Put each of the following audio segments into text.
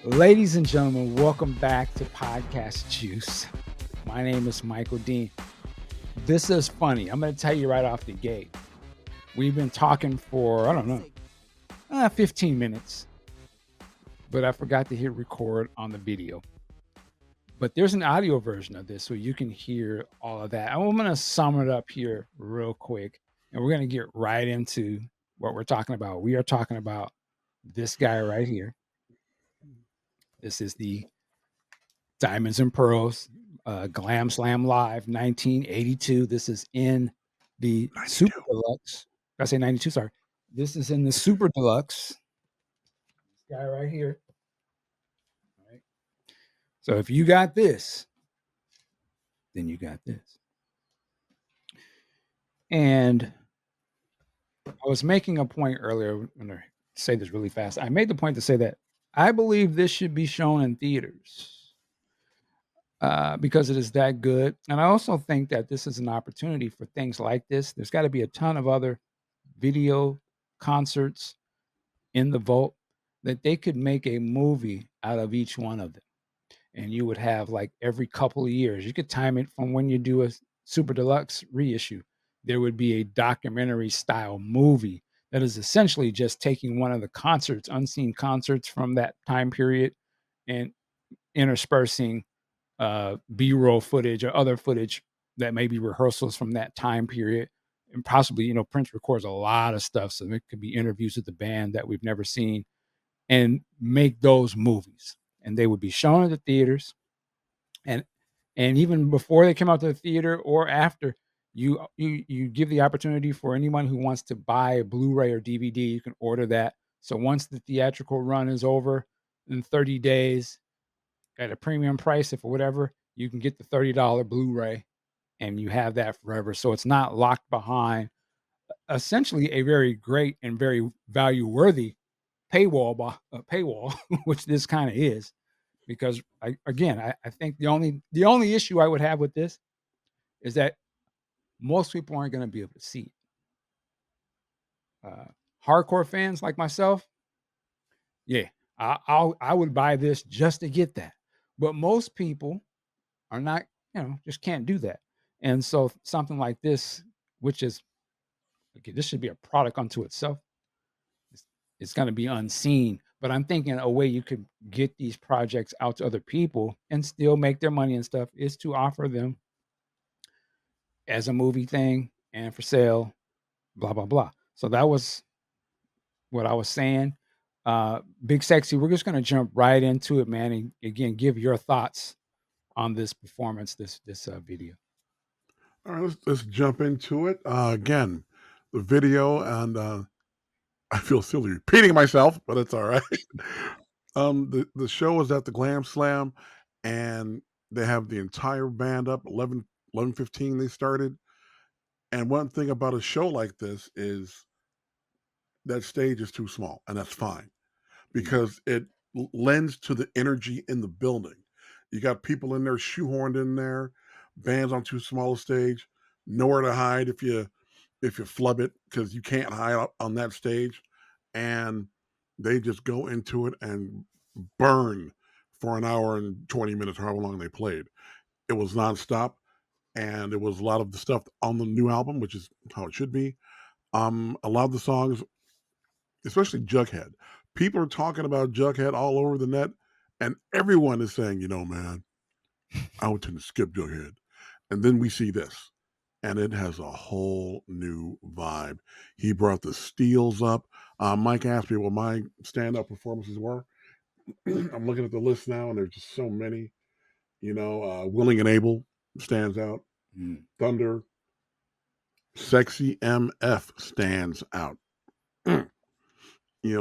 Ladies and gentlemen, welcome back to Podcast Juice. My name is Michael Dean. This is funny. I'm going to tell you right off the gate. We've been talking for, I don't know, 15 minutes, but I forgot to hit record on the video. But there's an audio version of this so you can hear all of that. I'm going to sum it up here real quick, and we're going to get right into what we're talking about. We are talking about this guy right here. This is the Diamonds and Pearls, Glam Slam Live 1982. This is in the 92. Super Deluxe. I say 92, sorry. This is in the Super Deluxe. This guy right here. All right. So if you got this, then you got this. And I was making a point earlier. I'm going to say this really fast. I made the point to say that I believe this should be shown in theaters. Because it is that good. And I also think that this is an opportunity for things like this. There's got to be a ton of other video concerts in the vault that they could make a movie out of each one of them. And you would have like every couple of years, you could time it from when you do a super deluxe reissue. There would be a documentary style movie that is essentially just taking one of the concerts, unseen concerts from that time period, and interspersing B-roll footage or other footage that may be rehearsals from that time period. And possibly, Prince records a lot of stuff. So it could be interviews with the band that we've never seen and make those movies. And they would be shown at the theaters. And even before they come out to the theater or after, you give the opportunity for anyone who wants to buy a Blu-ray or DVD, you can order that. So once the theatrical run is over in 30 days, at a premium price, if or whatever, you can get the $30 Blu-ray and you have that forever. So it's not locked behind essentially a very great and very value worthy paywall, which this kind of is. Because I think the only issue I would have with this is that most people aren't going to be able to see it. Hardcore fans like myself, yeah, I would buy this just to get that. But most people are not, just can't do that. And so something like this, which is, okay, this should be a product unto itself. It's going to be unseen, but I'm thinking a way you could get these projects out to other people and still make their money and stuff is to offer them as a movie thing and for sale, blah, blah, blah. So that was what I was saying. Big Sexy, we're just going to jump right into it, man. And again, give your thoughts on this performance, this video. All right, let's jump into it. Again, the video, and I feel silly repeating myself, but it's all right. The show is at the Glam Slam, and they have the entire band up. 11:15 they started. And one thing about a show like this is that stage is too small, and that's fine because it lends to the energy in the building. You got people in there shoehorned in there, bands on too small a stage, nowhere to hide if you flub it because you can't hide up on that stage, and they just go into it and burn for an hour and 20 minutes, however long they played. It was nonstop, and it was a lot of the stuff on the new album, which is how it should be. A lot of the songs, especially Jughead. People are talking about Jughead all over the net, and everyone is saying, man, I would tend to skip Jughead. And then we see this, and it has a whole new vibe. He brought the steels up. Mike asked me what my stand up performances were. I'm looking at the list now, and there's just so many. Willing and Able stands out. Mm. Thunder, Sexy MF stands out.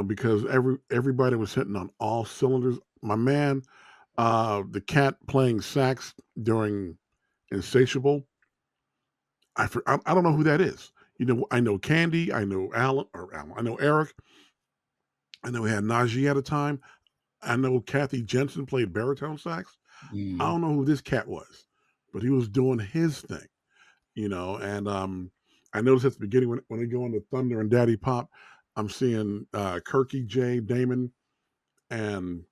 Because everybody was hitting on all cylinders. My man, the cat playing sax during Insatiable, I don't know who that is. I know Candy, I know Alan, I know Eric, I know we had Najee at a time. I know Kathy Jensen played baritone sax. I Mm. don't know who this cat was, but he was doing his thing, and I noticed at the beginning when they go into Thunder and Daddy Pop, I'm seeing Kirky J, Damon, and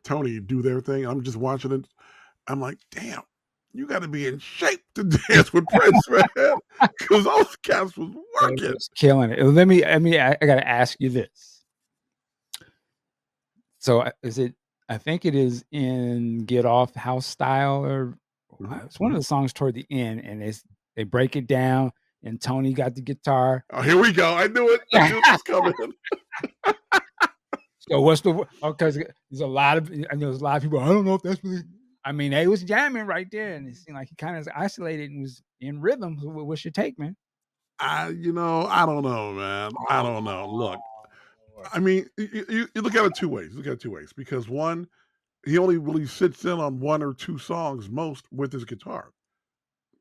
Tony do their thing. I'm just watching it. I'm like, damn, you got to be in shape to dance with Prince, man, because those cats was They working. was killing it. I gotta ask you this. So, is it I think it is in Get Off House Style or Mhm, it's one of mhm. the songs toward the end, and they break it down, and Tony got the guitar. Oh, here we go. I knew it. I knew it was coming. So what's the oh, 'cause there's a lot of I know there's a lot of people, "I don't know if that's really." I mean, they was jamming right there, and it seemed like he kinda is isolated and was in rhythm. So what's your take, man? I don't know, man. I don't know. Look, Oh, Lord. I mean, you look at it 2 ways. Look at it 2 ways because one, he only really sits in on 1 or 2 songs most with his guitar.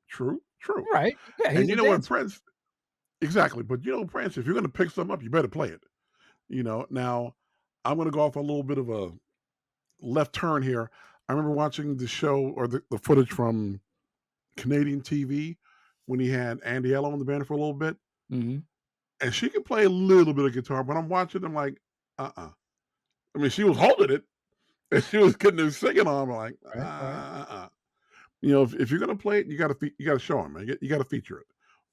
True, true. Right. Yeah, And he's you a know what, dancer. Prince exactly, but you know, Prince, if you're gonna pick something up, you better play it. Now I'm gonna go off a little bit of a left turn here. I remember watching the show or the footage from Canadian TV when he had Andy Ello in the band for a little bit, Mhm. and she could play a little bit of guitar, but I'm watching, I'm like, I mean, she was holding it and she was getting her singing on. I'm like, Right, right. if you're gonna play it, you gotta show him, man. You gotta feature it.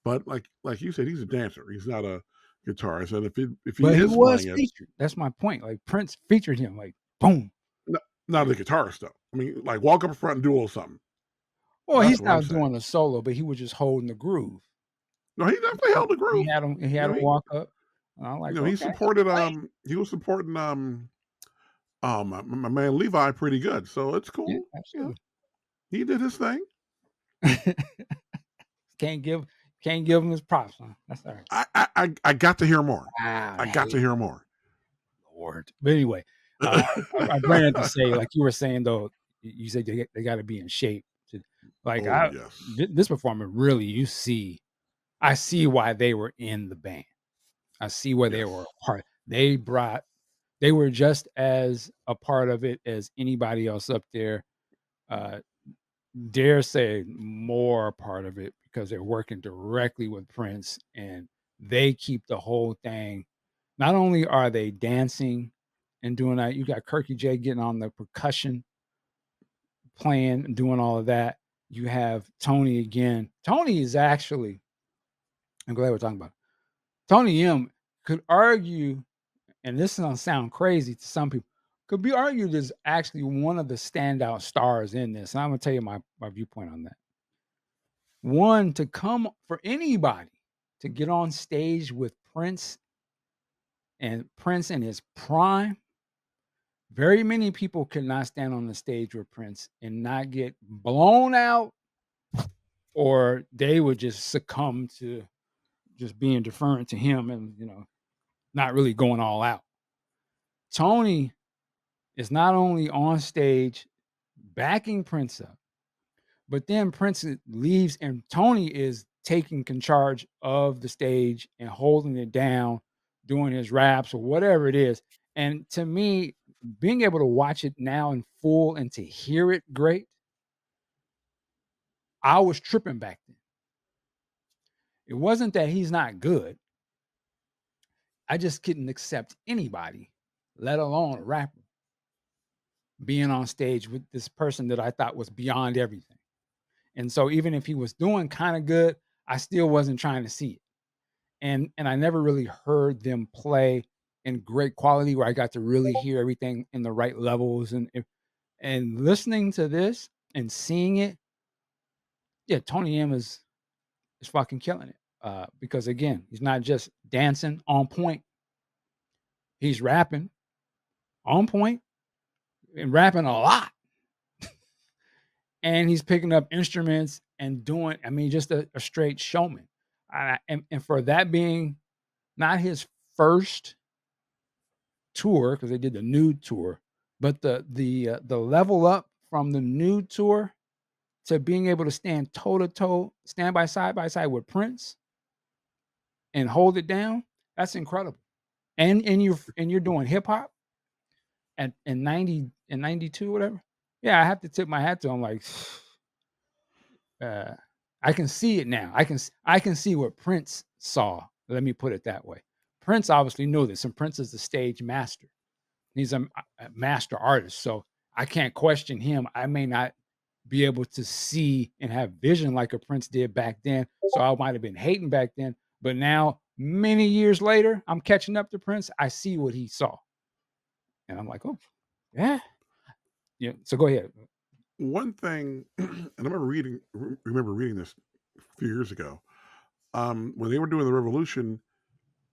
But like you said, he's a dancer. He's not a guitarist. And if he But he is was playing it, featured. That's my point. Like, Prince featured him, like, boom. no, not the guitarist though. I mean, like walk up front and do a little something. Well, That's he's what I'm not saying. doing a solo, but he was just holding the groove. No, he definitely held the groove. He You had know, him he walk up, and I'm like, he "Okay, supported play." he was supporting my man Levi pretty good. So it's Yeah, cool. absolutely. He did his thing. Can't give can't give him his props, huh? That's all right. I got to hear more. Wow, I got to hey, hear more. Lord. But anyway, I bring it to say, like you were saying though, you said they gotta be in shape to like, Oh yes. this performer really I see why they were in the band. I see where they were Yes. a part. They were just as a part of it as anybody else up there. Uh, dare say more a part of it because they're working directly with Prince and they keep the whole thing. Not only are they dancing and doing that, you got Kirky J getting on the percussion, playing and doing all of that. You have Tony again. Tony is actually, I'm glad we're talking about it. Tony M could argue, and this is gonna sound crazy to some people, could be argued as actually one of the standout stars in this. And I'm gonna tell you my viewpoint on that. One, to come for anybody to get on stage with Prince in his prime, very many people could not stand on the stage with Prince and not get blown out, or they would just succumb to just being deferent to him and not really going all out. Tony is not only on stage backing Prince up, but then Prince leaves and Tony is taking charge of the stage and holding it down, doing his raps or whatever it is. And to me, being able to watch it now in full and to hear it great, I was tripping back then. It wasn't that he's not good. I just couldn't accept anybody, let alone a rapper, being on stage with this person that I thought was beyond everything. And so even if he was doing kind of good, I still wasn't trying to see it. And I never really heard them play in great quality where I got to really hear everything in the right levels and listening to this and seeing it, yeah, Tony M is fucking killing it. Because again, he's not just dancing on point, he's rapping on point and rapping a lot. And he's picking up instruments and doing, I mean, just a straight showman. And for that being not his first tour, because they did the nude tour, but the level up from the nude tour to being able to stand toe to toe, stand by side with Prince and hold it down, that's incredible. And you're doing hip hop at in 90 in 92, whatever. Yeah, I have to tip my hat to him, like, uh, I can see it now. I can see what Prince saw. Let me put it that way. Prince obviously knew this, and Prince is the stage master. He's a master artist. So I can't question him. I may not be able to see and have vision like a Prince did back then, so I might have been hating back then, but now, many years later, I'm catching up to Prince, I see what he saw, and I'm like, "Oh, yeah." Yeah, so go ahead. One thing, and I remember reading this a few years ago. When they were doing the revolution,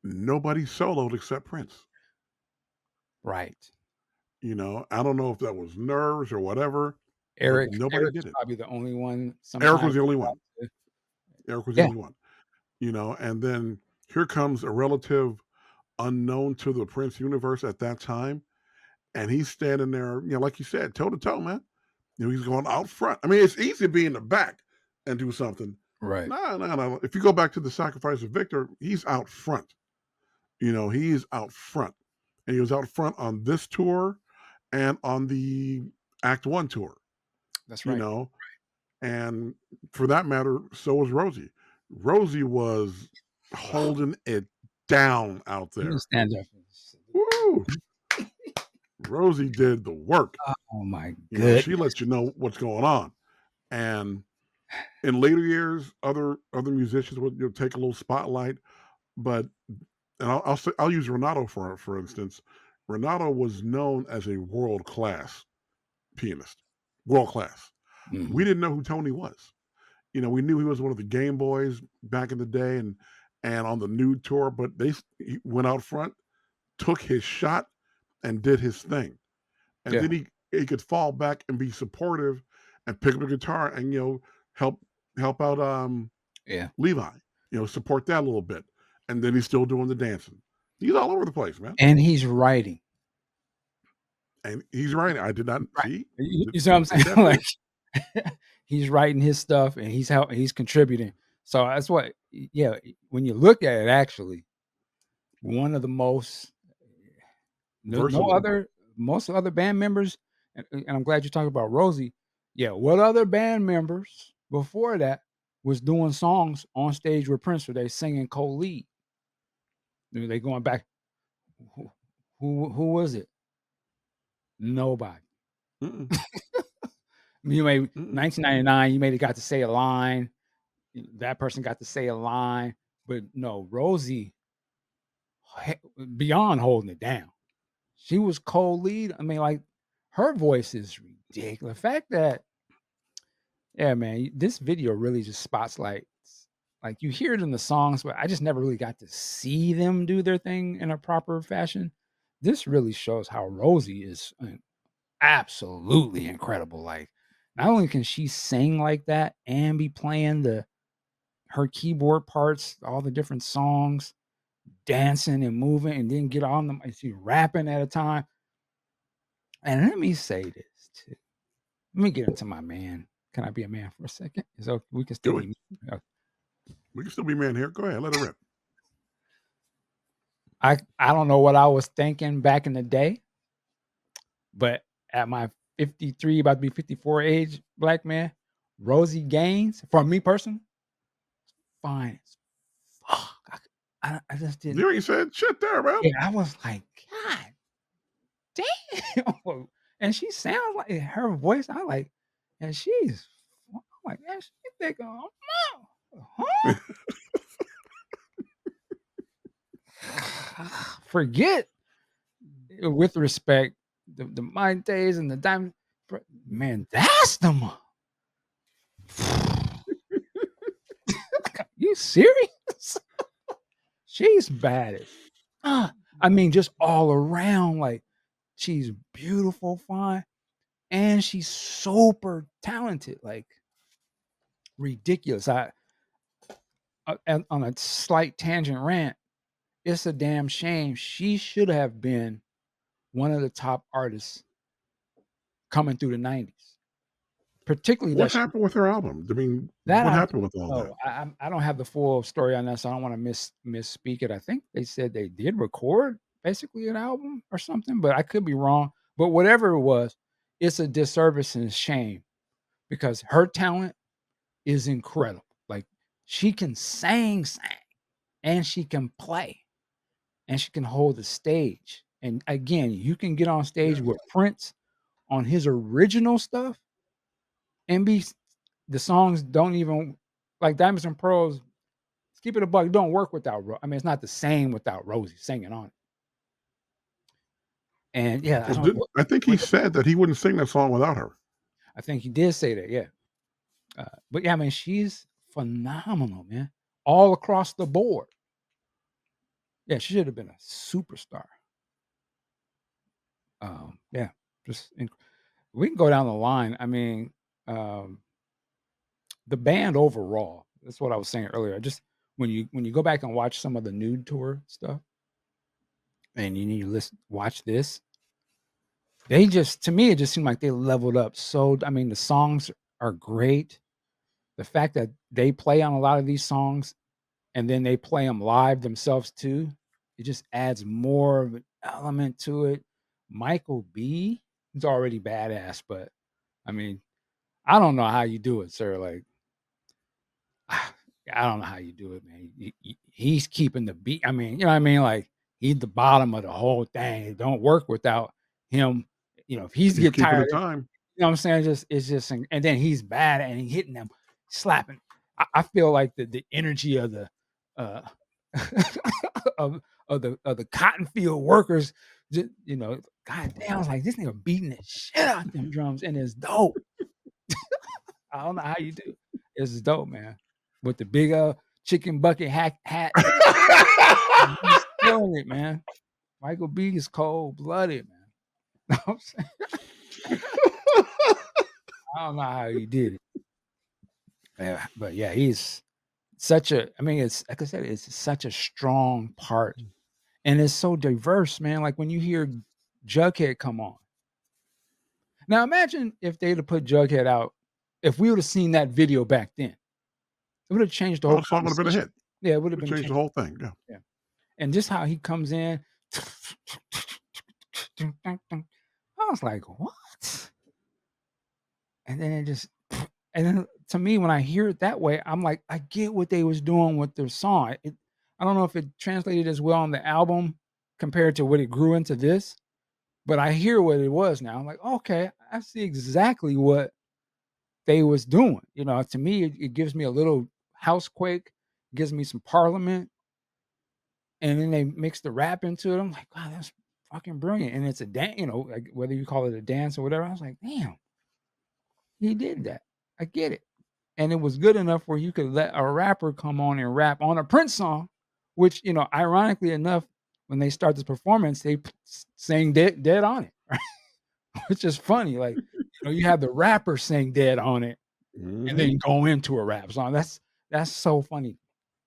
nobody soloed except Prince. Right. I don't know if that was nerves or whatever, but Eric nobody Eric did was it. probably the only one Eric sometimes was the only allowed one. to. Eric was the Yeah, only one. And then here comes a relative unknown to the Prince universe at that time, and he's standing there, like you said, toe to toe, man. He's going out front. I mean, it's easy to be in the back and do something. right. No, no, no. If you go back to the sacrifice of Victor, he's out front. He's out front. And he was out front on this tour and on the Act One tour, That's you right. know, and for that matter, so was Rosie. Rosie was holding it down out Let me there. stand up and salute. Woo! Rosie did the work. Oh my She goodness. let you know what's going on. And in later years, other musicians would take a little spotlight, but and I'll use Renato for instance. Renato was known as a world class pianist, world class. We Mhm. didn't know who Tony was. We knew he was one of the Game Boys back in the day, and on the nude tour, but he went out front, took his shot, and did his thing. And Yeah, then he could fall back and be supportive and pick up the guitar and help help out yeah, Levi, support that a little bit. And then he's still doing the dancing. He's all over the place, man. and he's writing, And he's right. I did not right. see. You see what I'm Didn't saying? see that Like, bit. he's writing his stuff and he's contributing. So that's what yeah, when you look at it, actually, one of the most no Versatile. other most other band members, and I'm glad you're talking about Rosie. Yeah, what other band members before that was doing songs on stage with Prince were they singing co-lead? They going back, who who was it? Nobody. Mm-mm, You may mm-mm. 1999, you maybe got to say a line, that person got to say a line, but no, Rosie, beyond holding it down. She was co-lead. I mean, like, her voice is ridiculous. The fact that yeah, man, this video really just spots like you hear it in the songs, but I just never really got to see them do their thing in a proper fashion. This really shows how Rosie is absolutely incredible. Like, not only can she sing like that and be playing her keyboard parts, all the different songs, dancing and moving, and then get on them and she rapping at a time. And let me say this too. Let me get into my man. Can I be a man for a second? So we can still Do it. be. uh, We can still be man here. Go ahead. Let it rip. I don't know what I was thinking back in the day, but at my 53, about to be 54 age, black man, Rosie Gaines, for me personally, fine as fuck. I just didn't. You ain't said shit there, man. Yeah, I was like, God damn. And she sounds like her voice. I like, and she's I'm like, man, she think, huh? Forget with respect the Mind Days and the Diamond. Man, that's the one. You serious? She's bad as I mean, just all around, like, she's beautiful, fine, and she's super talented, like, ridiculous. And on a slight tangent rant, it's a damn shame. She should have been one of the top artists coming through the '90s, particularly What that she happened with her album? I mean, that what I happened don't with all that? know. I don't have the full story on that, so I don't wanna misspeak it. I think they said they did record basically an album or something, but I could be wrong. But whatever it was, it's a disservice and a shame because her talent is incredible. Like, she can sing, and she can play, and she can hold the stage. And again, you can get on stage Yes. with Prince on his original stuff, MB, the songs don't even like Diamonds and Pearls. Keep it a buck. Don't work without. I mean, it's not the same without Rosie singing on it. And yeah, I Well, don't. didn't I think he What, said that he wouldn't sing that song without her. I think he did say that. Yeah, but yeah, I mean, she's phenomenal, man, all across the board. Yeah, she should have been a superstar. Yeah, just we can go down the line. I mean, um, the band overall. That's what I was saying earlier. Just when you go back and watch some of the nude tour stuff, and you need to listen, watch this. They just, to me, it just seemed like they leveled up. So, I mean, the songs are great. The fact that they play on a lot of these songs and then they play them live themselves too, it just adds more of an element to it. Michael B, he's already badass, but I mean, I don't know how you do it, sir. Like, I don't know how you do it, man. He's keeping the beat. I mean, you know what I mean? Like, he's the bottom of the whole thing. It don't work without him. You know, if he's He's get keeping the tired, time. you know what I'm saying? Just it's just, and then he's bad and he hitting them, slapping. I feel like the energy of the uh of the cotton field workers, just, you know, god damn, I was like, this nigga beating the shit out them drums and it's dope. I don't know how you do it. It's dope, man. With the big chicken bucket hat. He's killing it, man. Michael B is cold blooded, man. Know what I'm saying? I don't know how he did it. Yeah, but yeah, he's such a, I mean, it's like I said, it's such a strong part and it's so diverse, man. Like when you hear Jughead come on. Now imagine if they'd have put Jughead out, if we would have seen that video back then, it would have changed the Oh, whole the song would have been a conversation. hit. Yeah, it would have Would been change the changed. whole thing. Yeah. Yeah. And just how he comes in. I was like, what? And then it just, and then to me, when I hear it that way, I'm like, I get what they was doing with their song. I don't know if it translated as well on the album compared to what it grew into this, but I hear what it was now. I'm like, okay, I see exactly what they was doing. You know, to me, it gives me a little housequake, gives me some Parliament, and then they mix the rap into it. I'm like, wow, that's fucking brilliant. And it's a dance, you know, like whether you call it a dance or whatever. I was like, damn, he did that. I get it. And it was good enough where you could let a rapper come on and rap on a Prince song, which, you know, ironically enough, when they start this performance, they sang dead on it, right? Which is funny. Like, you know, you have the rapper sing dead on it and Mhm. then go into a rap song. That's so funny.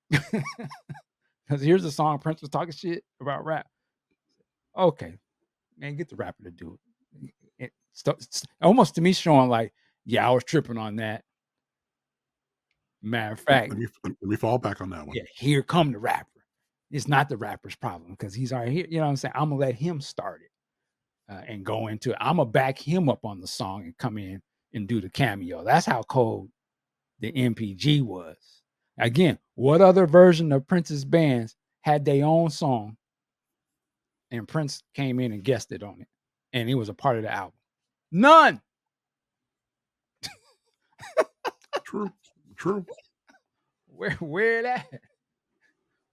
Because here's a song Prince was talking shit about rap. Okay, man, get the rapper to do it. It's almost to me showing like, yeah, I was tripping on that. Matter of fact, Let me fall back on that one. yeah, here come the rapper. It's not the rapper's problem because he's already here. You know what I'm saying? I'm gonna let him start it and go into it. I'm gonna back him up on the song and come in and do the cameo. That's how cold the MPG was. Again, what other version of Prince's bands had their own song and Prince came in and guested on it, and it was a part of the album? None. True. True. Where that?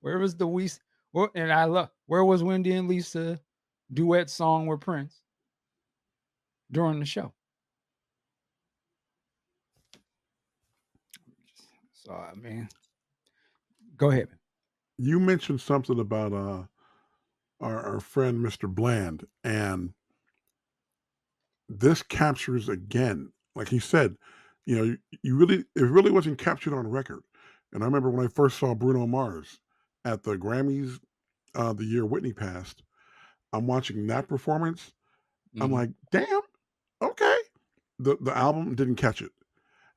Where was the we? Well, and I love where was Wendy and Lisa duet song with Prince during the show? So I mean, go ahead. You mentioned something about our friend Mr. Bland, and this captures again, like he said, you really it really wasn't captured on record. And I remember when I first saw Bruno Mars at the Grammys the year Whitney passed, I'm watching that performance. I'm Mhm, like, damn, okay. The album didn't catch it.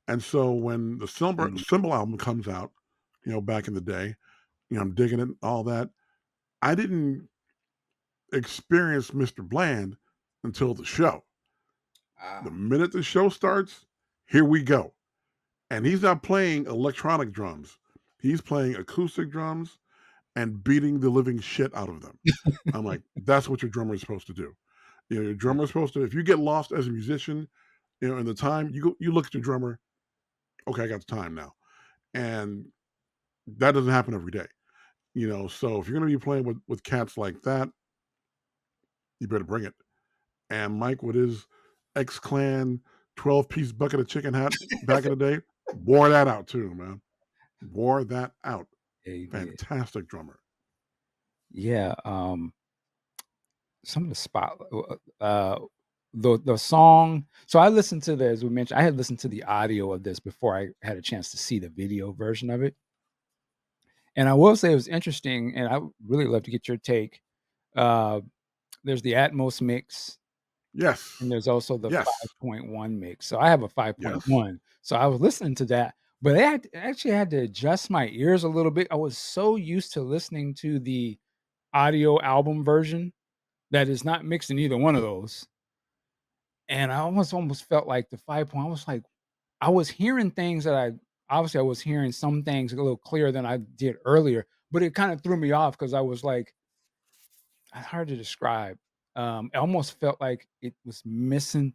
And so when the mhm. Symbol album comes out, back in the day, I'm digging it, all that. I didn't experience Mr. Bland until the show. The Ah, minute the show starts, here we go. And he's not playing electronic drums. He's playing acoustic drums and beating the living shit out of them. I'm like, that's what your drummer is supposed to do. Your Yeah. drummer's supposed to, if you get lost as a musician, in the time, you look at your drummer, "Okay, I got the time now." And that doesn't happen every day, so if you're gonna be playing with cats like that, you better bring it. And Mike with his X-Clan 12-piece bucket of chicken hat back in the day, wore that out too, man. Wore that out. Yeah, he did. Fantastic drummer. Yeah, some of the spot the song so I listened to the as we mentioned, I had listened to the audio of this before I had a chance to see the video version of it, and I will say it was interesting, and I would really love to get your take. Uh, there's the Atmos mix, and Yes. there's also the Yes. 5.1 mix. So I have a Yes. 5.1. So I was listening to that, but actually had to adjust my ears a little bit. I was so used to listening to the audio album version that is not mixed in either one of those. And I almost felt like the 5 point I was like, I was hearing things that I was hearing some things a little clearer than I did earlier, but it kind of threw me off because I was like, it's hard to describe. It almost felt like it was missing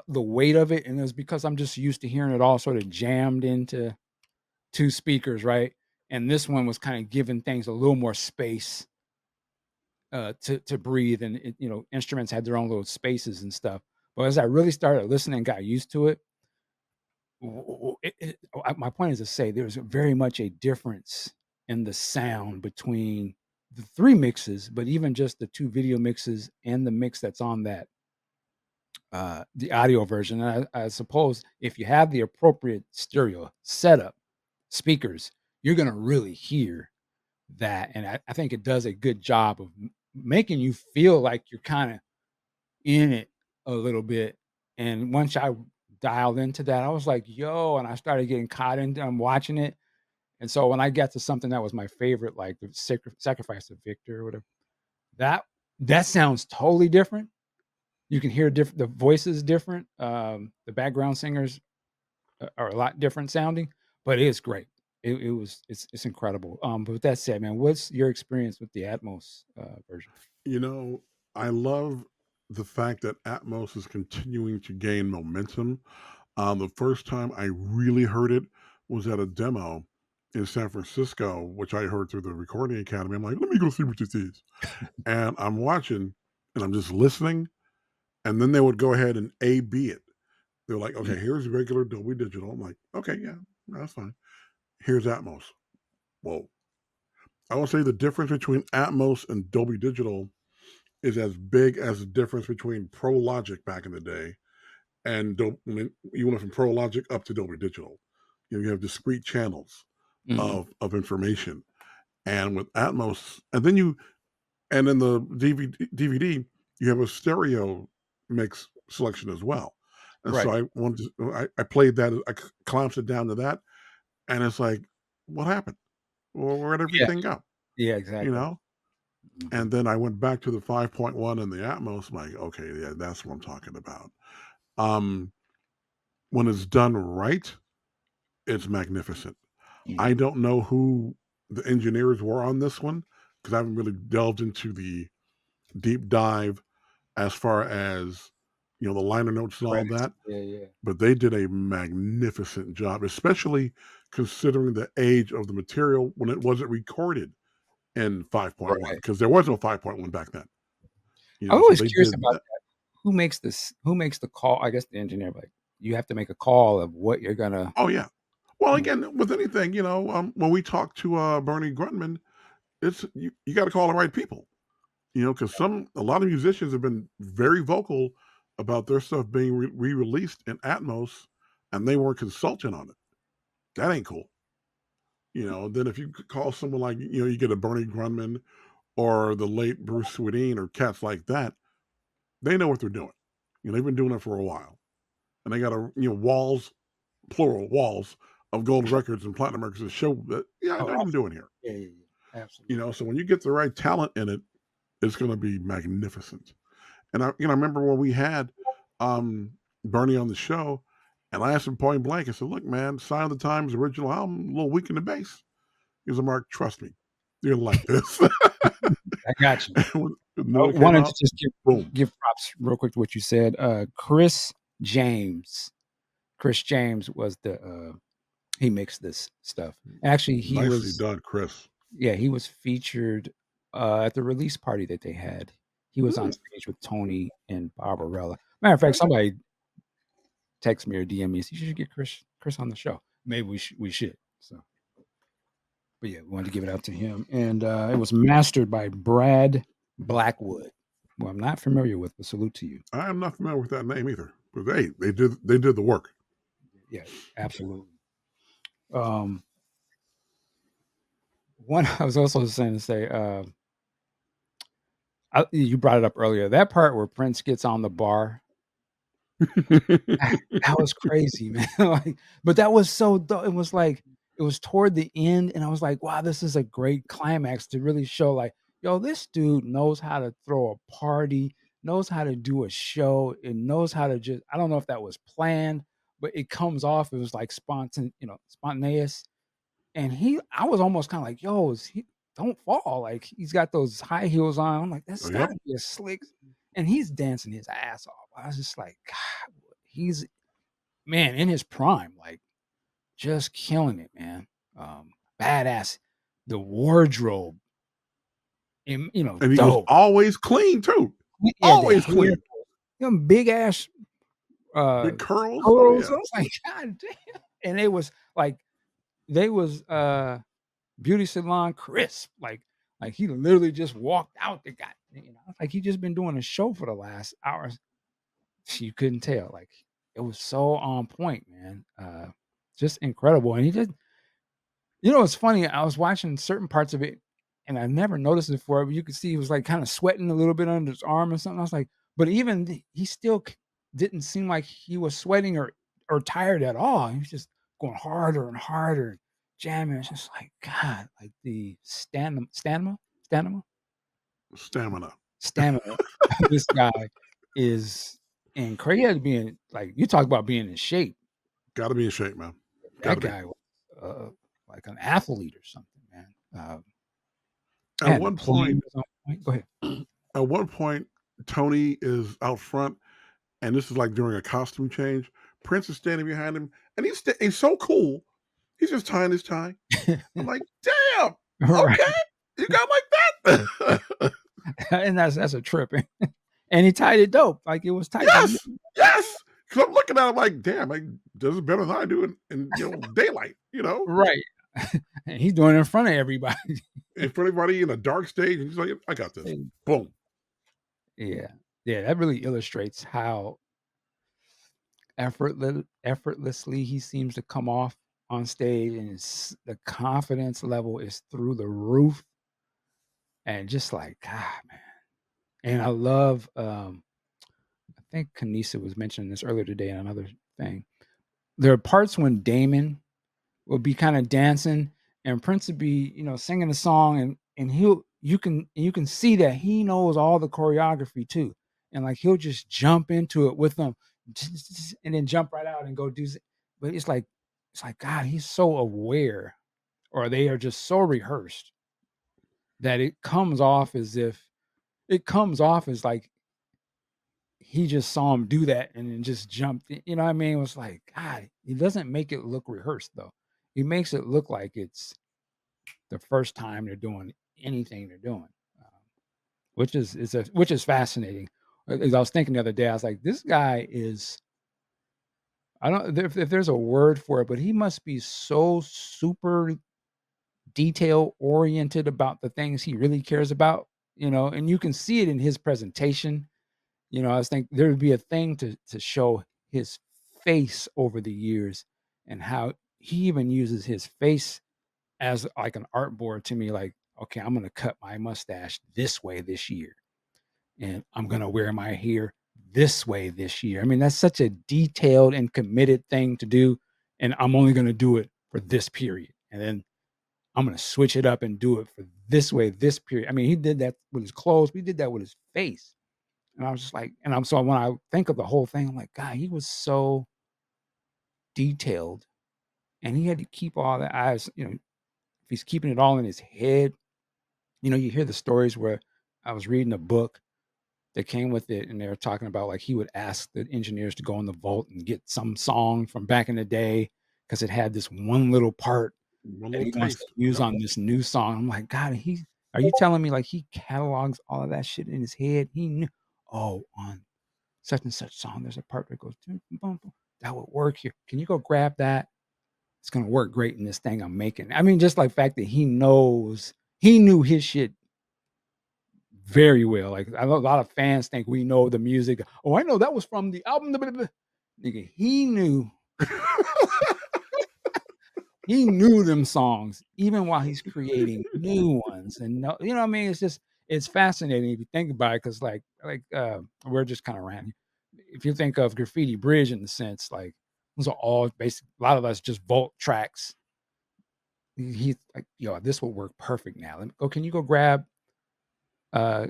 the weight of it, and it was because I'm just used to hearing it all sort of jammed into 2 speakers, right? And this one was kinda giving things a little more space, to breathe, and instruments had their own little spaces and stuff. But as I really started listening and got used to it, my point is to say there's very much a difference in the sound between the 3 mixes, but even just the 2 video mixes and the mix that's on the audio version. And I suppose if you have the appropriate stereo setup, speakers, you're gonna really hear that. And I think it does a good job of making you feel like you're kind of in it a little bit. And once I dialed into that, I was like, yo, and I started getting caught into I'm watching it. And so when I got to something that was my favorite, like the sacrifice of Victor or whatever, that that sounds totally different. You can hear the voices different. The background singers are a lot different sounding, but it is great. It's incredible. But with that said, man, what's your experience with the Atmos version? You know, I love the fact that Atmos is continuing to gain momentum. The first time I really heard it was at a demo in San Francisco, which I heard through the Recording Academy. I'm like, let me go see what this is. And I'm watching and I'm just listening. And then they would go ahead and A B it. They're like, Mm, okay, here's regular Dolby Digital. I'm like, okay, yeah, that's fine. Here's Atmos. Whoa. I would say the difference between Atmos and Dolby Digital is as big as the difference between Pro Logic back in the day and you went from Pro Logic up to Dolby Digital. You have discrete channels mhm. of information, and with Atmos, and in the DVD, you have a stereo mix selection as well. And so Right. I played that, I clamped it down to that, and it's like, what happened? Well, where'd Yeah. everything go? Yeah. You Exactly. know? Mhm. And then I went back to the 5.1 and the Atmos. I'm like, okay, yeah, that's what I'm talking about. Um, when it's done right, it's magnificent. I Mhm. don't know who the engineers were on this one because I haven't really delved into the deep dive as far as the liner notes and all Credits. that, Yeah. Yeah. but they did a magnificent job, especially considering the age of the material when it wasn't recorded in 5.1 Right. because there was no 5.1 back then. I'm So always they curious did about that. who makes this. Who makes the call? I guess the engineer. Like you have to make a call of what you're gonna. Oh yeah. Well, Mm, again, with anything, when we talk to Bernie Grunman, it's you got to call the right people. Because a lot of musicians have been very vocal about their stuff being re-released in Atmos, and they weren't consulting on it. That ain't cool. Then if you call someone like you get a Bernie Grunman or the late Bruce Swedien or cats like that, they know what they're doing. They've been doing it for a while, and they got walls, plural walls of gold records and platinum records to show that I oh, know what I'm doing here. yeah. Yeah. Yeah. Absolutely. So when you get the right talent in it, it's going to be magnificent. And I remember when we had Bernie on the show, and I asked him point blank. I said, "Look, man, Sign of the Times original album, a little weak in the bass." He was like, "Mark, trust me, you're gonna like this." I got you. When it came Wanted to out, just boom. give props real quick to what you said. James Chris James was he mixed this stuff. Actually, he Nicely was done, Chris. yeah, he was featured, at the release party that they had. He was on Mm, stage with Tony and Barbarella. Matter of fact, okay. somebody text me or DM me, said, "You should get Chris on the show." Maybe we should. So, but yeah, we wanted to give it out to him, and, it was mastered by Brad Blackwood, who I'm not familiar with, but salute to you. I am not familiar with that name either. But hey, they did the work. Yeah, absolutely. Um, one I was also saying to say, you brought it up earlier. That part where Prince gets on the bar, that was crazy, man. Like, but that was so it was like it was toward the end, and I was like, wow, this is a great climax to really show, like, yo, this dude knows how to throw a party, knows how to do a show, and knows how to just I don't know if that was planned, but it comes off, it was like spontaneous. And I was almost kinda like, "Yo, is he don't fall." Like, he's got those high heels on. I'm like, "That's Yep. gotta be a slick," and he's dancing his ass off. I was just like, God, he's man, in his prime, like, just killing it, man. Badass. The wardrobe, And he was dope. always clean too. Yeah, the Always hair, clean. them big ass, uh, Big curls. Oh curls. yeah. I was like, "God damn." And it was like, they was, beauty salon crisp. Like he literally just walked out the guy, like he just been doing a show for the last hours. You couldn't tell. Like it was so on point, man. Just incredible. And he just it's funny, I was watching certain parts of it and I never noticed it before, but you could see he was like kind of sweating a little bit under his arm or something. I was like, but even he still didn't seem like he was sweating or tired at all. He was just going harder and harder, jamming. It's just like God, like the Stamina. stamina. This guy is incredible. He had to be in like you talk about being in shape. Got to be in shape, man. Got That to be. guy was like an athlete or something, man. At And the one point, playing was on point. Go ahead. at one point, Tony is out front, and this is like during a costume change. Prince is standing behind him, and he's so cool. He's just tying his tie. I'm like, damn, Right. okay, you got like that. And that's a trip. And he tied it dope. Like it was tight. Like Yes, yes. Because I'm looking at him like, damn, like does it better than I do in daylight. right. And he's doing it in front of everybody. In front of everybody in a dark stage, and he's like, I got this. Boom. Yeah. Yeah, that really illustrates how effortlessly he seems to come off on stage, and the confidence level is through the roof, and just like God, man. And I love, I think Kanisa was mentioning this earlier today in another thing. There are parts when Damon will be kind of dancing and Prince would be, singing a song and you can see that he knows all the choreography too. And like he'll just jump into it with them and then jump right out and go do but it's like God, he's so aware or they are just so rehearsed that it comes off as like he just saw him do that and then just jumped in, you know what I mean? It was like, God, he doesn't make it look rehearsed though. He makes it look like it's the first time they're doing anything they're doing, which is fascinating. As I was thinking the other day, I was like, this guy is I don't if there's a word for it, but he must be so super detail oriented about the things he really cares about, and you can see it in his presentation. I was thinking there would be a thing to show his face over the years and how he even uses his face as like an artboard to me, like, okay, I'm gonna cut my mustache this way this year, and I'm gonna wear my hair this way this year. I mean, that's such a detailed and committed thing to do, and I'm only gonna do it for this period, and then I'm gonna switch it up and do it for this way this period. I mean, he did that with his clothes. We did that with his face, and I was just like, and I'm so when I think of the whole thing, I'm like, God, he was so detailed, and he had to keep all the eyes. If he's keeping it all in his head. You hear the stories where I was reading a book that came with it, and they were talking about like he would ask the engineers to go in the vault and get some song from back in the day because it had this one little part One that little he wants to taste. use Yep. on this new song. I'm like, God, he are you telling me like he catalogs all of that shit in his head? He knew, oh, on such and such song, there's a part that goes boom, boom, boom. That would work here. Can you go grab that? It's gonna work great in this thing I'm making. I mean, just like fact that he knew his shit very well. Like I know a lot of fans think we know the music. Oh, I know that was from the album. Nigga, he knew them songs even while he's creating new ones. And no, you know what I mean? It's fascinating if you think about it, because we're just kind of random. If you think of Graffiti Bridge in the sense, like those are all basic, a lot of us just vault tracks. He's like, yo, this will work perfect now. Let me go. Can you go grab uh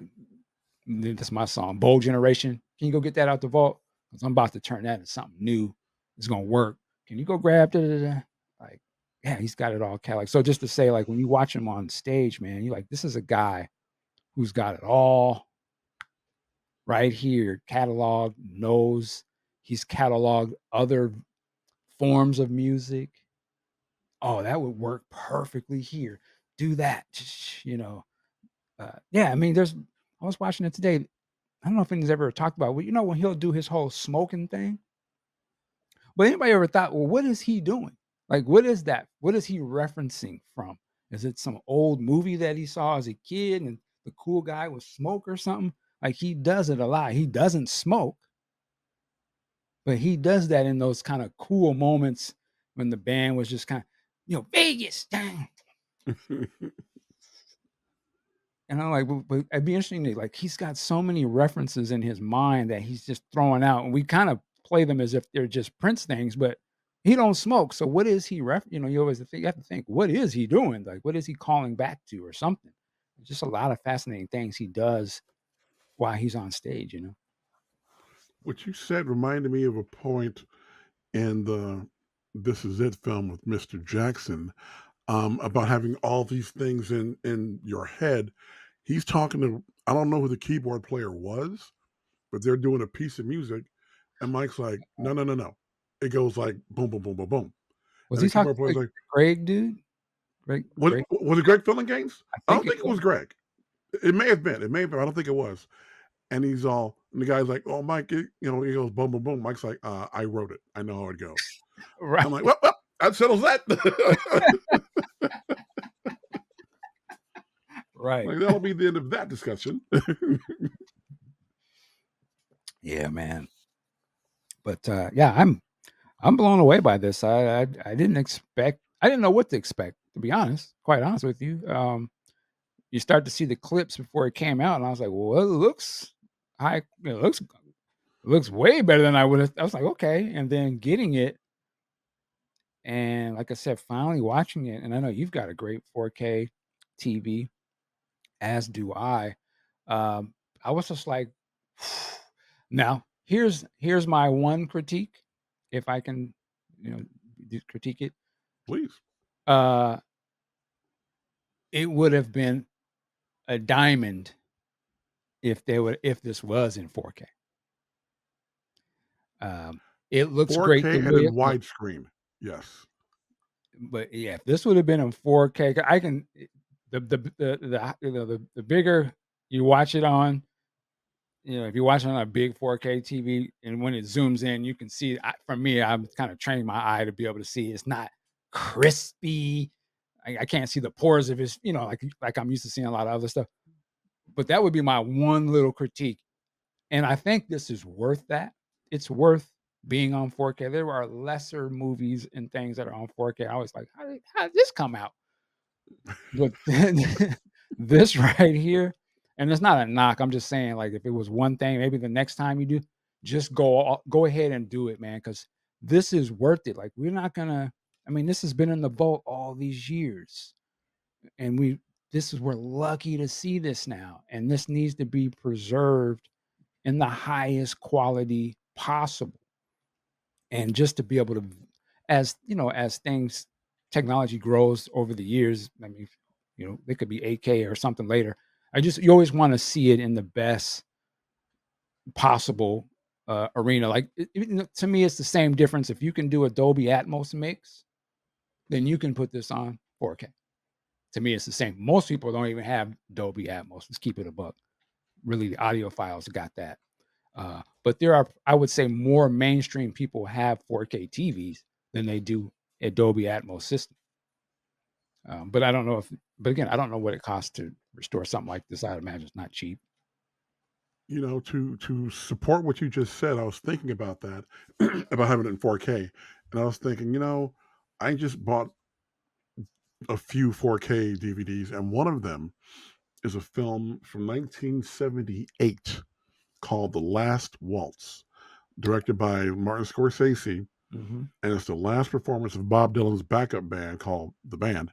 that's my song, Bold Generation. Can you go get that out the vault? Because I'm about to turn that into something new. It's gonna work. Can you go grab da, da, da? Like, yeah, he's got it all catalog. So just to say, like, when you watch him on stage, man, you're like, this is a guy who's got it all right here, catalog, knows he's cataloged other forms of music. Oh, that would work perfectly here. Do that. You know. Yeah, I mean, I was watching it today. I don't know if anyone's ever talked about, well, you know, when he'll do his whole smoking thing. But anybody ever thought, well, what is he doing? Like, what is that? What is he referencing from? Is it some old movie that he saw as a kid and the cool guy would smoke or something? Like he does it a lot. He doesn't smoke, but he does that in those kind of cool moments when the band was just kind of, Vegas. Dang. And I'm like, but it'd be interesting to like he's got so many references in his mind that he's just throwing out, and we kind of play them as if they're just Prince things, but he don't smoke. So what is he you always think you have to think, what is he doing? Like, what is he calling back to or something? There's just a lot of fascinating things he does while he's on stage. What you said reminded me of a point in the This Is It film with Mr. Jackson, about having all these things in your head. He's talking to, I don't know who the keyboard player was, but they're doing a piece of music, and Mike's like, no, no, no, no. It goes like boom, boom, boom, boom, boom, Was and the he talking keyboard player's to like, Greg, dude? Greg? was it Greg Filling Games? I I think don't it think it was. was Greg. It may have been. It may have been. I don't think it was. And he's all, and the guy's like, "Oh, Mike, he goes, boom, boom, boom." Mike's like, "I wrote it. I know how it goes." Right, I'm like, well, that settles that. right. Like that'll be the end of that discussion. Yeah, man. But yeah, I'm blown away by this. I didn't expect. I didn't know what to expect. To be honest, quite honest with you, you start to see the clips before it came out, and I was like, "Well, it looks high. It looks way better than I would have." I was like, "Okay," and then getting it, and like I said, finally watching it, and I know you've got a great 4K TV, as do I. I was just like, now here's my one critique, if I can, critique it. Please. Uh, it would have been a diamond if this was in 4K. Um, it looks great the 4K and way in it looks, widescreen. Yes. but yeah, if this would have been in 4K, I can the bigger you watch it on, if you watch it on a big 4K TV and when it zooms in, you can see. For me, I'm kind of training my eye to be able to see. It's not crispy. I can't see the pores of his, like I'm used to seeing a lot of other stuff. But that would be my one little critique. And I think this is worth that. It's worth being on 4K. There are lesser movies and things that are on 4K. I was like, how did this come out? But this right here, and it's not a knock. I'm just saying, like, if it was one thing, maybe the next time you do, just go ahead and do it, man, because this is worth it. Like, we're not gonna. I mean, this has been in the vault all these years, and we're lucky to see this now, and this needs to be preserved in the highest quality possible. And just to be able to, as things, technology grows over the years, I mean, they could be 8K or something later. I just you always want to see it in the best possible arena. Like to me, it's the same difference. If you can do a Dolby Atmos mix, then you can put this on 4K. To me, it's the same. Most people don't even have Dolby Atmos. Let's keep it a buck. Really, the audiophiles got that. But there are, I would say, more mainstream people have 4K TVs than they do a Dolby Atmos system. But I don't know if, but again, I don't know what it costs to restore something like this. I imagine it's not cheap. To support what you just said, I was thinking about that, about having it in 4K, and I was thinking, I just bought a few 4K DVDs, and one of them is a film from 1978 called The Last Waltz, directed by Martin Scorsese, Hmm. and it's the last performance of Bob Dylan's backup band called The Band,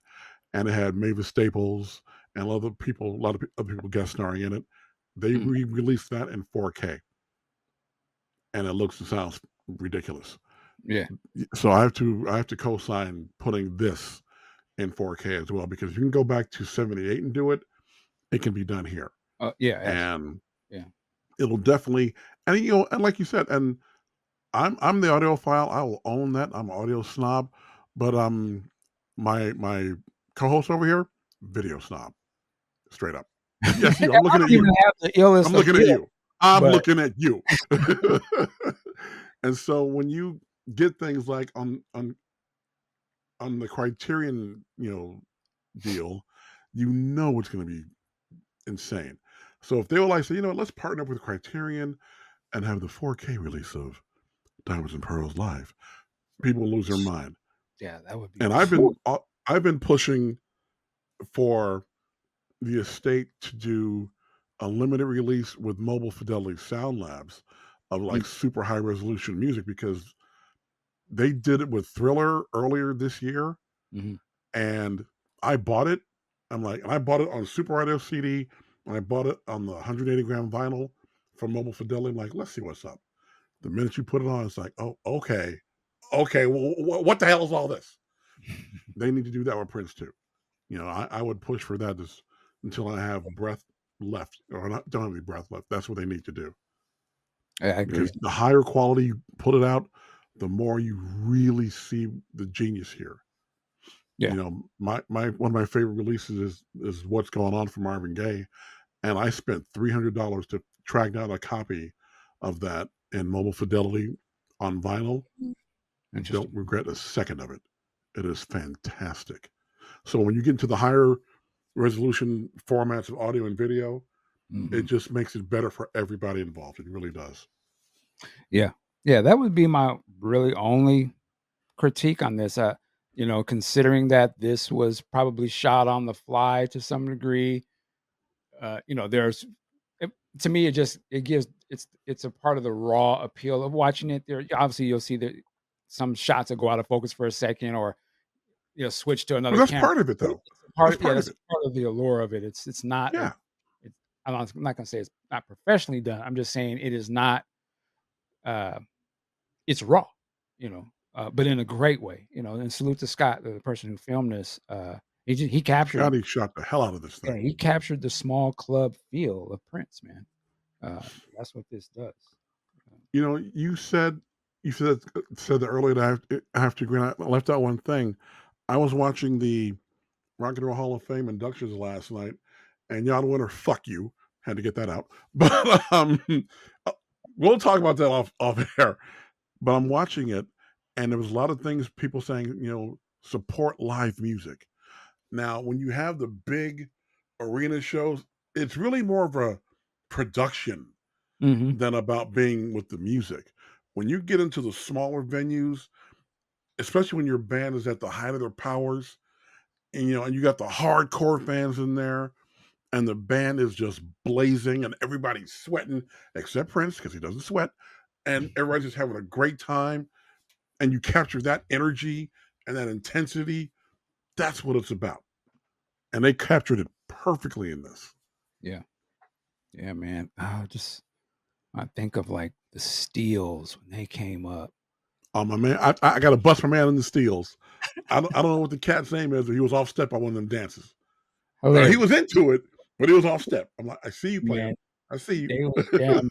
and it had Mavis Staples and a lot of other people guest starring in it. They Mm. re-released that in 4K, and it looks and sounds ridiculous. Yeah. So I have to co-sign putting this in 4K as well, because if you can go back to 78 and do it, it can be done here. Yeah. Absolutely. And Yeah. it'll definitely, and like you said, and I'm the audiophile. I will own that. I'm an audio snob, but my co-host over here, video snob, straight up. Yes, you. I'm I looking at don't even you. have the illest I'm of looking at ills, you. I'm but looking at you. And so when you get things like on the Criterion, deal, it's going to be insane. So if they were like, say, let's partner up with Criterion and have the 4K release of Diamonds and Pearls live, people will lose their mind. yeah, that would be. And I've been pushing for the estate to do a limited release with mobile fidelity sound labs of like super high resolution music, because they did it with Thriller earlier this year, Mm-hmm. and I bought it. And I bought it on Super Audio CD, and I bought it on the 180 gram vinyl from Mobile Fidelity. I'm like, let's see what's up. The minute you put it on, it's like, oh, okay, okay. Well, what the hell is all this? They need to do that with Prince too. I would push for that until I have breath left, or not, don't have any breath left. That's what they need to do, I agree. because the higher quality you put it out, the more you really see the genius here. Yeah. My one of my favorite releases is What's Going On from Marvin Gaye, and I spent $300 to track down a copy of that in mobile fidelity on vinyl. Don't Interesting. regret a second of it. It is fantastic. So when you get into the higher resolution formats of audio and video, it Hmm. just makes it better for everybody involved. It really does. Yeah. Yeah. That would be my really only critique on this. Considering that this was probably shot on the fly to some degree, there's it, to me it gives it's a part of the raw appeal of watching it. There, obviously, you'll see that some shots will go out of focus for a second, or switch to But another that's camera. part of it, But though. it's a part That's of, yeah, part of that's it. part of the allure of it. It's not Yeah. it's I'm not gonna say it's not professionally done. I'm just saying it is not. Uh, it's raw, but in a great way. And salute to Scott, the person who filmed this. He captured, Scotty shot the hell out of this yeah, thing. he captured the small club feel of Prince, man. That's what this does. Uh, You said that earlier that I have to agree. And I left out one thing. I was watching the Rock and Roll Hall of Fame inductions last night, and y'all winner, fuck you. Had to get that out. But uh, we'll talk about that off air. But I'm watching it, and there was a lot of things people saying, support live music. Now, when you have the big arena shows, it's really more of a production mhm. than about being with the music. When you get into the smaller venues, especially when your band is at the height of their powers, and you got the hardcore fans in there, and the band is just blazing, and everybody's sweating except Prince because he doesn't sweat, and everybody's just having a great time, and you capture that energy and that intensity. That's what it's about, and they captured it perfectly in this. Yeah, yeah, man. I think of like the Steels when they came up. My man, I got to bust my man in the steels. I don't know what the cat's name is, but he was off step on one of them dances. He Hilarious. was into it, but he was off step. I'm like, "I see you man. playing. I see you." They was jamming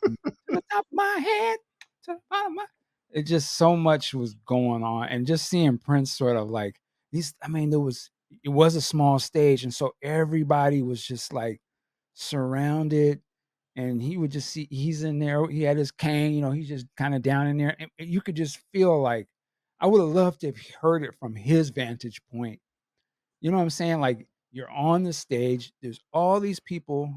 to the top of my head, to the bottom of my it just so much was going on, and just seeing Prince sort of like these I mean, it was a small stage, and so everybody was just, like, surrounded, and he would just see he's in there, he had his cane, he's just kinda down in there, and you could just feel like I woulda loved to have heard it from his vantage point. You know what I'm saying? Like, you're on the stage, there's all these people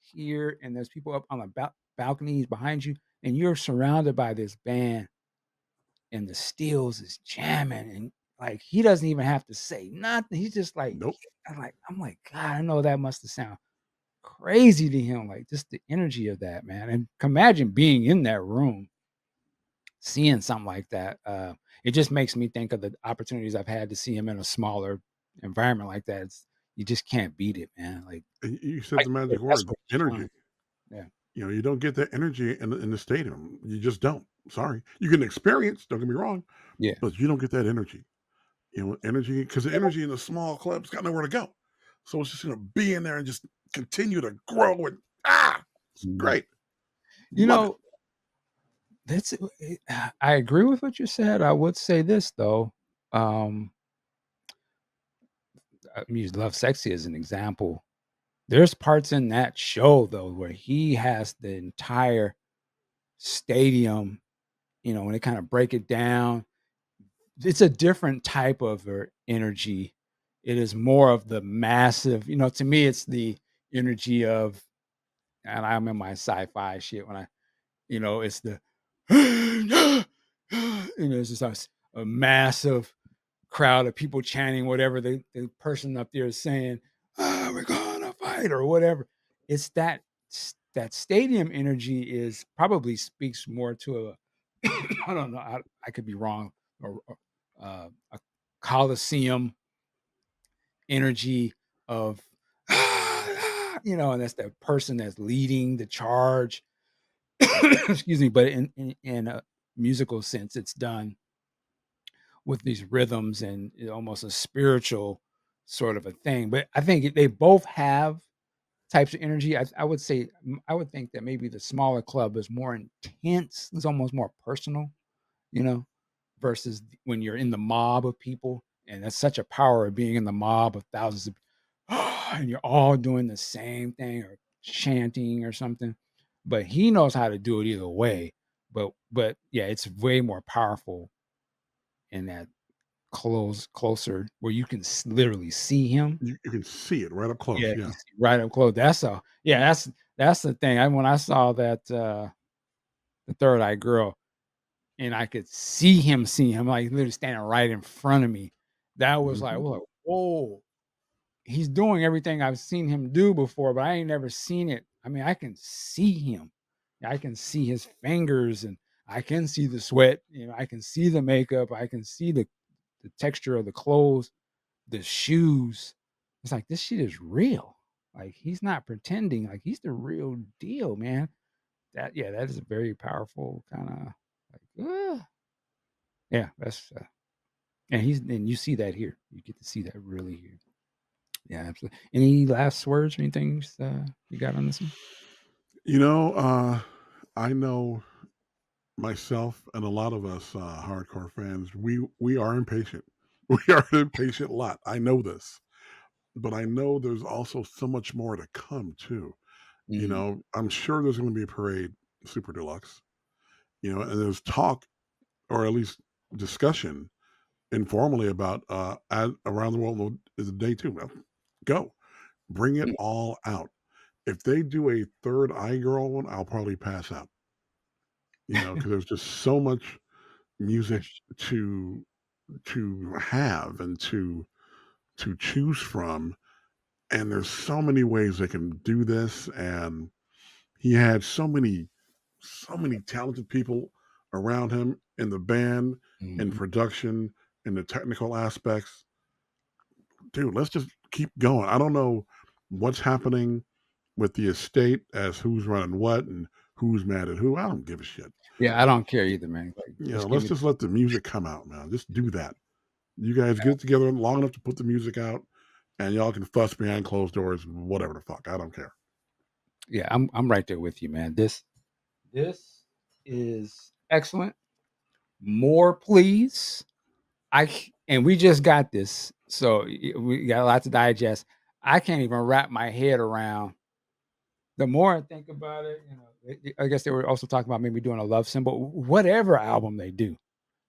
here, and there's people up on the balconies behind you, and you're surrounded by this band, and the Steels is jamming, and, like, he doesn't even have to say nothing. He's just like Nope. I'm like, "God, I know that must have sound crazy to him," like, just the energy of that, man, and imagine being in that room, seeing something like that. It just makes me think of the opportunities I've had to see him in a smaller environment like that. You just can't beat it, man. And you said Like the you said, magic that's word, what's energy. fun. Yeah. You don't get that energy in the stadium. You just don't. Sorry. You can experience, don't get me wrong, Yeah. but you don't get that energy. Energy because the energy in the small club's got nowhere to go. So it's just gonna be in there and just continue to grow and it's Mhm. great. You Love it. know, that's I agree with what you said. I would say this though. Um, I use Love Sexy as an example. There's parts in that show though where he has the entire stadium, when they kind of break it down. It's a different type of energy. It is more of the massive, to me, it's the energy of, and I'm in my sci-fi shit when it's the, it's just a massive crowd of people chanting whatever the person up there is saying, we're gonna fight or whatever. It's that stadium energy is probably speaks more to a I don't know, I could be wrong, or a coliseum energy of and that's the person that's leading the charge. Excuse me, but in a musical sense, it's done with these rhythms and almost a spiritual sort of a thing. But I think they both have types of energy. I would say I would think that maybe the smaller club is more intense. It's almost more personal, you know, versus when you're in the mob of people. And that's such a power of being in the mob of thousands of and you're all doing the same thing or chanting or something. But he knows how to do it either way. But yeah, it's way more powerful in that closer where you can literally see him. You can see it right up Yeah, close. you Yeah. see right up close. That's the thing. When I saw that the Third Eye Girl, and I could see him like literally standing right in front of me. That was like, Mhm. whoa, he's doing everything I've seen him do before, but I ain't never seen it. I mean, I can see him. I can see his fingers, and I can see the sweat, I can see the makeup, I can see the texture of the clothes, the shoes. It's like this shit is real. Like he's not pretending, like he's the real deal, man. That is a very powerful kind of like yeah, that's and you see that here. You get to see that really here. Yeah, absolutely. Any last words or anything you got on this one? You know, uh, I know myself and a lot of us hardcore fans, we are impatient. We are an impatient lot. I know this, but I know there's also so much more to come too. Mhm. I'm sure there's going to be a parade, super deluxe. And there's talk or at least discussion informally about around the world is a day two. Well, go bring it Mm, all out. If they do a third eye girl one, I'll probably pass out. Because there's just so much music that's to have and to choose from, and there's so many ways they can do this. And he had so many talented people around him in the band, in mhm. production, in the technical aspects. Dude, let's just keep going. I don't know what's happening with the estate as who's running what and who's mad at who. I don't give a shit. Yeah, I don't care either, man. Like, just give Let's me just let the music come out, man. Just do that. You guys get it together long enough to put the music out. and y'all can fuss behind closed doors, whatever the fuck. I don't care. Yeah, I'm right there with you, man. This is excellent. More, please. And we just got this, so we got a lot to digest. I can't even wrap my head around. The more I think about it, I guess they were also talking about maybe doing a love symbol. Whatever album they do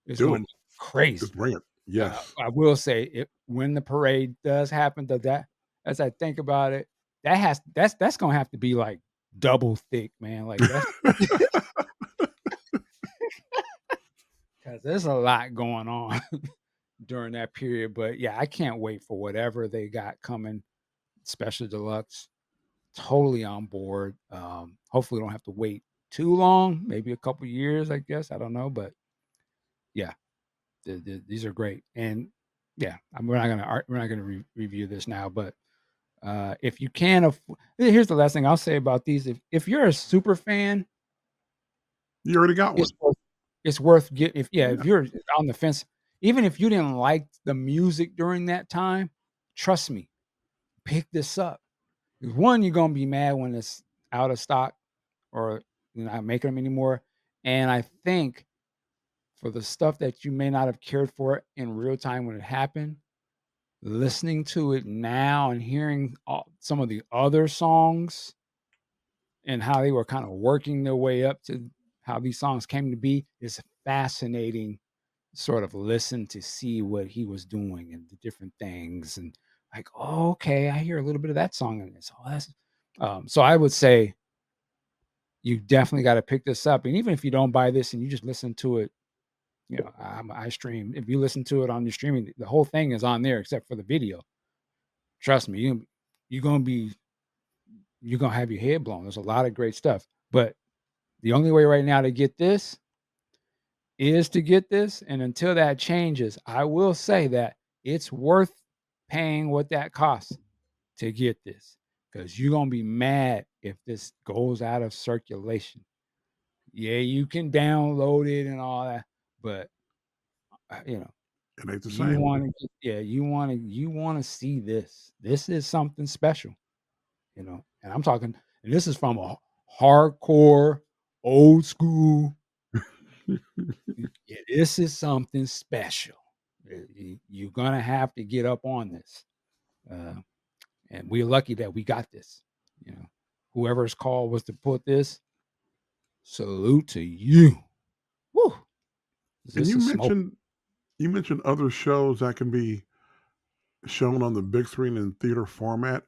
is Do going it. to be crazy. Just bring it. Yes. I will say it when the parade does happen. That as I think about it, that's gonna have to be like double thick, man. Like that's because there's a lot going on during that period. But yeah, I can't wait for whatever they got coming. Special deluxe, totally on board. Hopefully, we don't have to wait too long. Maybe a couple years, I guess. I don't know, but yeah, these are great. And yeah, we're not gonna review this now, but if you can, here's the last thing I'll say about these: if you're a super fan, You already got it's one. worth it's worth get if yeah, if Yeah. you're on the fence, even if you didn't like the music during that time, trust me, pick this up. 'Cause one, you're gonna be mad when it's out of stock or you're not making them anymore. And I think for the stuff that you may not have cared for in real time when it happened, listening to it now and hearing some of the other songs and how they were kind of working their way up to how these songs came to be is fascinating sort of listen to see what he was doing and the different things and like, oh, okay, I hear a little bit of that song in this. Oh, that's so I would say you definitely got to pick this up. And even if you don't buy this and you just listen to it, I stream. If you listen to it on your streaming, the whole thing is on there except for the video. Trust me, you're gonna be you're gonna have your head blown. There's a lot of great stuff. But the only way right now to get this is to get this. And until that changes, I will say that it's worth paying what that costs to get this because you're going to be mad if this goes out of circulation. Yeah, you can download it and all that, but you know, It ain't the you same. want to, yeah, you want to see this. This is something special, and I'm talking, and this is from a hardcore, old school. Yeah, this is something special. You're gonna have to get up on this, uh, and we're lucky that we got this. Whoever's call was to put this. Salute to you. Woo! And This is smoke. you mentioned other shows that can be shown on the big screen in theater format.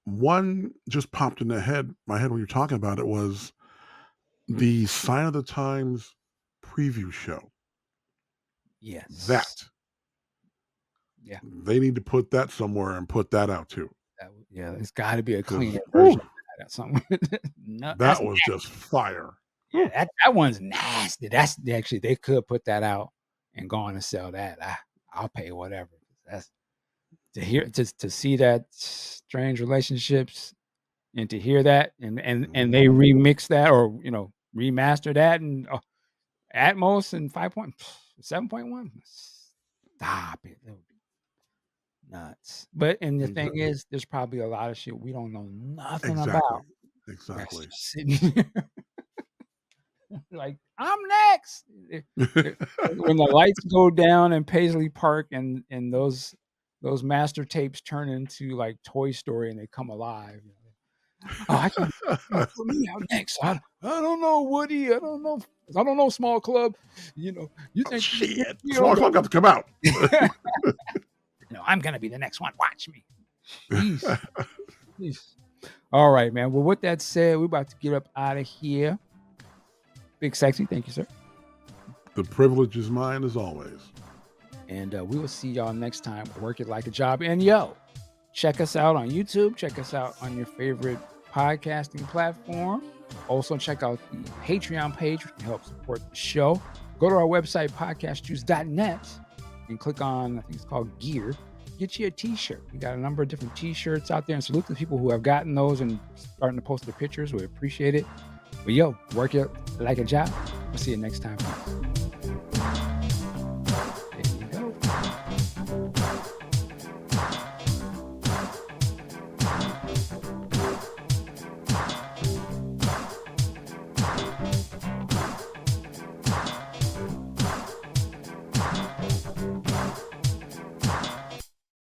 One just popped in my head when you're talking about it was the Sign of the Times preview show. Yes. That Yeah. they need to put that somewhere and put that out too. Yeah. There's got to be a Because cleaner version of that somewhere. No, that's that was just fire. yeah. Whew. That one's nasty. That's actually they could put that out and go on and sell that. I'll pay whatever. That's to see that strange relationships and to hear that and Mhm. they remix that or remaster that and Atmos and 7.1. Stop it. That would be nuts. But and the thing Exactly. is, there's probably a lot of shit we don't know nothing Exactly. about. That's Exactly. just sitting here like I'm next. When the lights go down in Paisley Park and those master tapes turn into like Toy Story and they come alive. Oh, I can't. Put me out next. I don't know, Woody. I don't know. I don't know, small club. You Oh, think you can get shit. me Small on Club got to come out. the No, I'm gonna be the next one. Watch me. Jeez. Jeez. All right, man. Well, with that said, we're about to get up out of here. Big Sexy, thank you, sir. The privilege is mine as always. And we will see y'all next time. Work it like a job. And yo, check us out on YouTube. Check us out on your favorite podcasting platform. Also, check out the Patreon page to help support the show. Go to our website, podcastjuice.net, and click on, I think it's called Gear. Get you a t-shirt. We got a number of different t-shirts out there. And salute to the people who have gotten those and starting to post their pictures. We appreciate it. But yo, work it like a job. We'll see you next time.